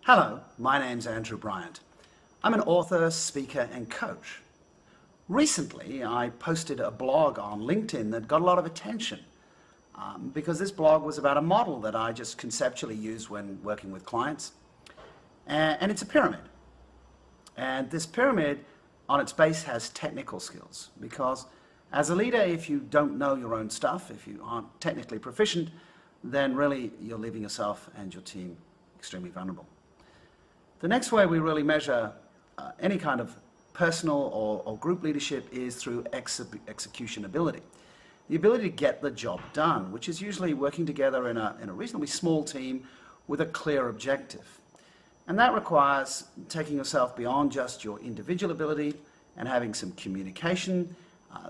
Hello, my name's Andrew Bryant. I'm an author, speaker, and coach. Recently, I posted a blog on LinkedIn that got a lot of attention because this blog was about a model that I just conceptually use when working with clients. And it's a pyramid. And this pyramid, on its base, has technical skills because as a leader, if you don't know your own stuff, if you aren't technically proficient, then really you're leaving yourself and your team extremely vulnerable. The next way we really measure any kind of personal or group leadership is through execution ability. The ability to get the job done, which is usually working together in a reasonably small team with a clear objective. And that requires taking yourself beyond just your individual ability and having some communication,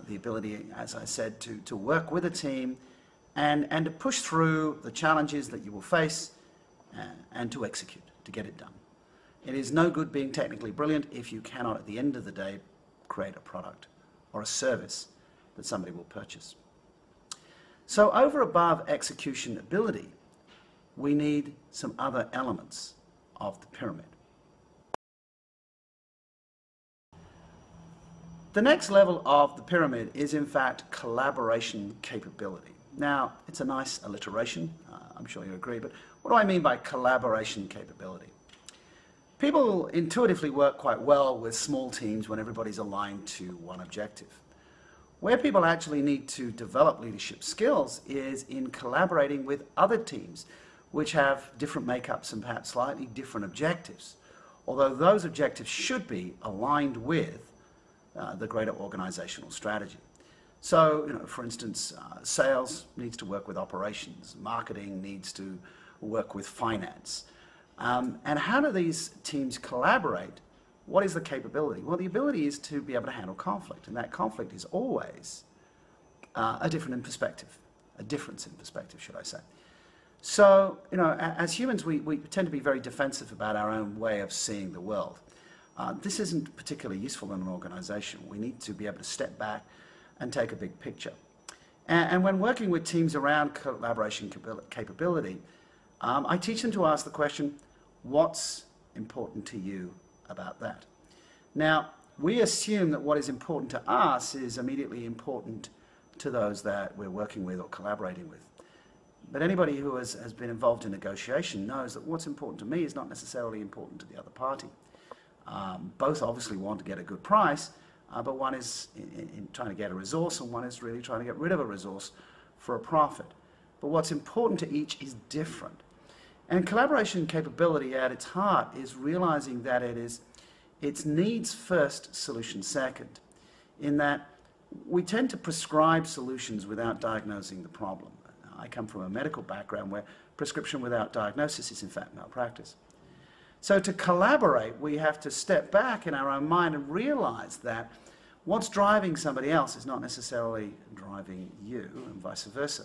the ability, as I said, to work with a team and to push through the challenges that you will face and to execute, to get it done. It is no good being technically brilliant if you cannot, at the end of the day, create a product or a service that somebody will purchase. So over above execution ability, we need some other elements of the pyramid. The next level of the pyramid is, in fact, collaboration capability. Now, it's a nice alliteration, I'm sure you agree, but what do I mean by collaboration capability? People intuitively work quite well with small teams when everybody's aligned to one objective. Where people actually need to develop leadership skills is in collaborating with other teams which have different makeups and perhaps slightly different objectives, although those objectives should be aligned with the greater organizational strategy. So, for instance, sales needs to work with operations, marketing needs to work with finance. And how do these teams collaborate? What is the capability? Well, the ability is to be able to handle conflict, and that conflict is always a difference in perspective, should I say. So, as humans, we tend to be very defensive about our own way of seeing the world. This isn't particularly useful in an organization. We need to be able to step back and take a big picture. And when working with teams around collaboration capability, I teach them to ask the question, what's important to you about that? Now, we assume that what is important to us is immediately important to those that we're working with or collaborating with. But anybody who has been involved in negotiation knows that what's important to me is not necessarily important to the other party. Both obviously want to get a good price, but one is in trying to get a resource and one is really trying to get rid of a resource for a profit. But what's important to each is different. And collaboration capability at its heart is realizing that it's needs first, solution second, in that we tend to prescribe solutions without diagnosing the problem. I come from a medical background where prescription without diagnosis is in fact malpractice. So to collaborate, we have to step back in our own mind and realize that what's driving somebody else is not necessarily driving you, and vice versa.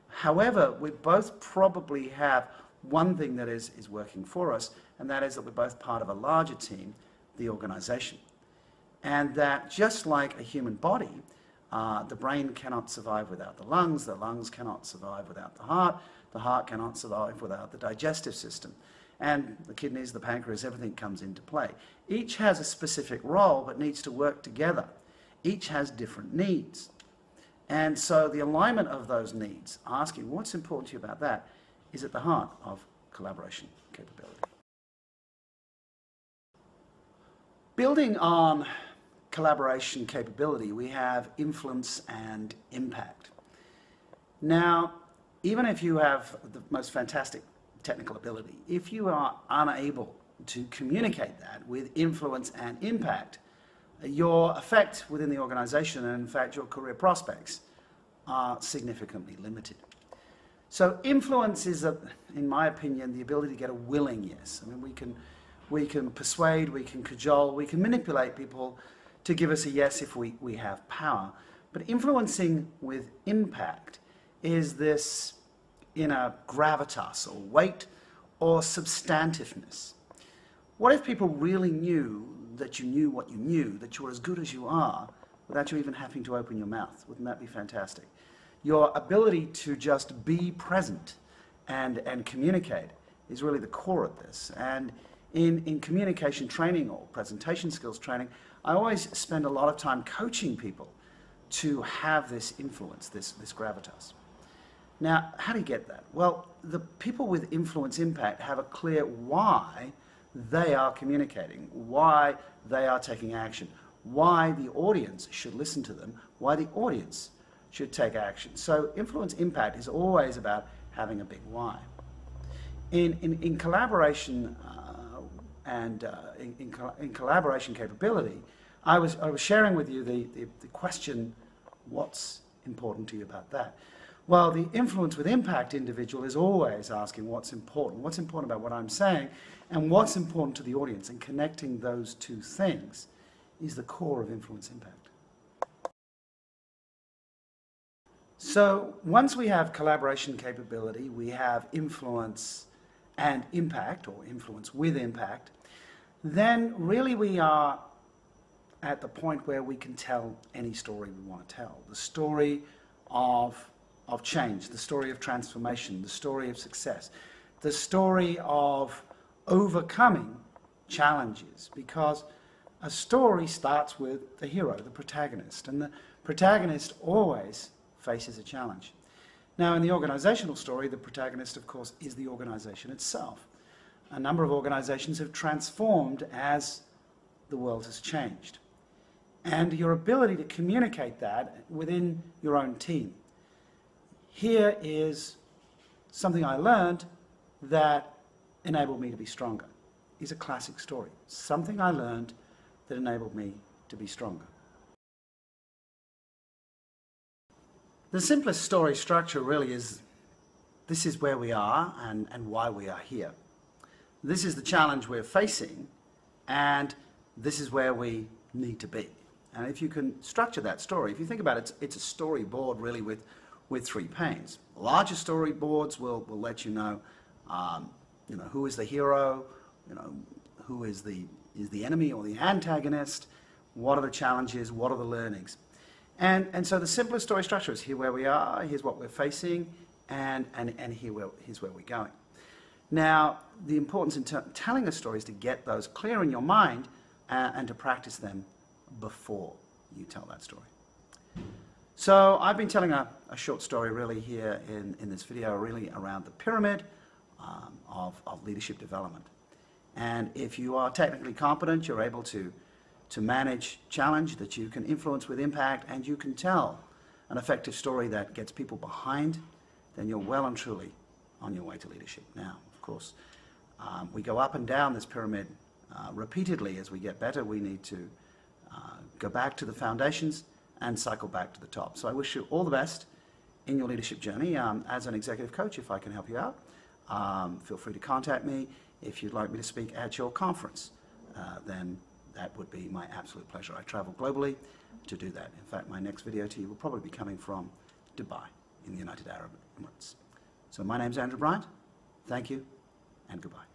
However, we both probably have one thing that is working for us, and that is that we're both part of a larger team, the organization. And that just like a human body, the brain cannot survive without the lungs cannot survive without the heart cannot survive without the digestive system, and the kidneys, the pancreas, everything comes into play. Each has a specific role but needs to work together. Each has different needs. And so the alignment of those needs, asking what's important to you about that, is at the heart of collaboration capability. Building on collaboration capability, we have influence and impact. Now, even if you have the most fantastic technical ability, if you are unable to communicate that with influence and impact, your effect within the organization and in fact your career prospects are significantly limited. So influence is, in my opinion, the ability to get a willing yes. I mean, we can persuade, we can cajole, we can manipulate people to give us a yes if we have power. But influencing with impact is this inner gravitas or weight or substantiveness. What if people really knew that you knew what you knew, that you were as good as you are, without you even having to open your mouth? Wouldn't that be fantastic? Your ability to just be present and communicate is really the core of this. And in communication training or presentation skills training, I always spend a lot of time coaching people to have this influence, this gravitas. Now, how do you get that? Well, the people with influence impact have a clear why they are communicating, why they are taking action, why the audience should listen to them, why the audience should take action. So influence impact is always about having a big why. In collaboration in collaboration capability, I was sharing with you the question, what's important to you about that? Well, the influence with impact individual is always asking what's important about what I'm saying, and what's important to the audience, and connecting those two things is the core of influence impact. So once we have collaboration capability, we have influence and impact, or influence with impact, then really we are at the point where we can tell any story we want to tell. The story of change, the story of transformation, the story of success, the story of overcoming challenges, because a story starts with the hero, the protagonist, and the protagonist always faces a challenge. Now, in the organizational story, the protagonist, of course, is the organization itself. A number of organizations have transformed as the world has changed. And your ability to communicate that within your own team. Here is something I learned that enabled me to be stronger. Is a classic story. Something I learned that enabled me to be stronger. The simplest story structure really is, this is where we are and why we are here. This is the challenge we're facing, and this is where we need to be. And if you can structure that story, if you think about it, it's a storyboard really with three panes. Larger storyboards will let you know, who is the hero, who is the enemy or the antagonist, what are the challenges, what are the learnings. And so the simplest story structure is, here where we are, here's what we're facing, and here's where we're going. Now, the importance in telling a story is to get those clear in your mind and to practice them before you tell that story. So I've been telling a short story really here in this video, really around the pyramid of leadership development. And if you are technically competent, you're able to manage challenge, that you can influence with impact, and you can tell an effective story that gets people behind, then you're well and truly on your way to leadership. Now, of course, we go up and down this pyramid repeatedly. As we get better, we need to go back to the foundations and cycle back to the top. So I wish you all the best in your leadership journey. As an executive coach, if I can help you out, feel free to contact me. If you'd like me to speak at your conference, then that would be my absolute pleasure. I travel globally to do that. In fact, my next video to you will probably be coming from Dubai in the United Arab Emirates. So my name's Andrew Bryant. Thank you, and goodbye.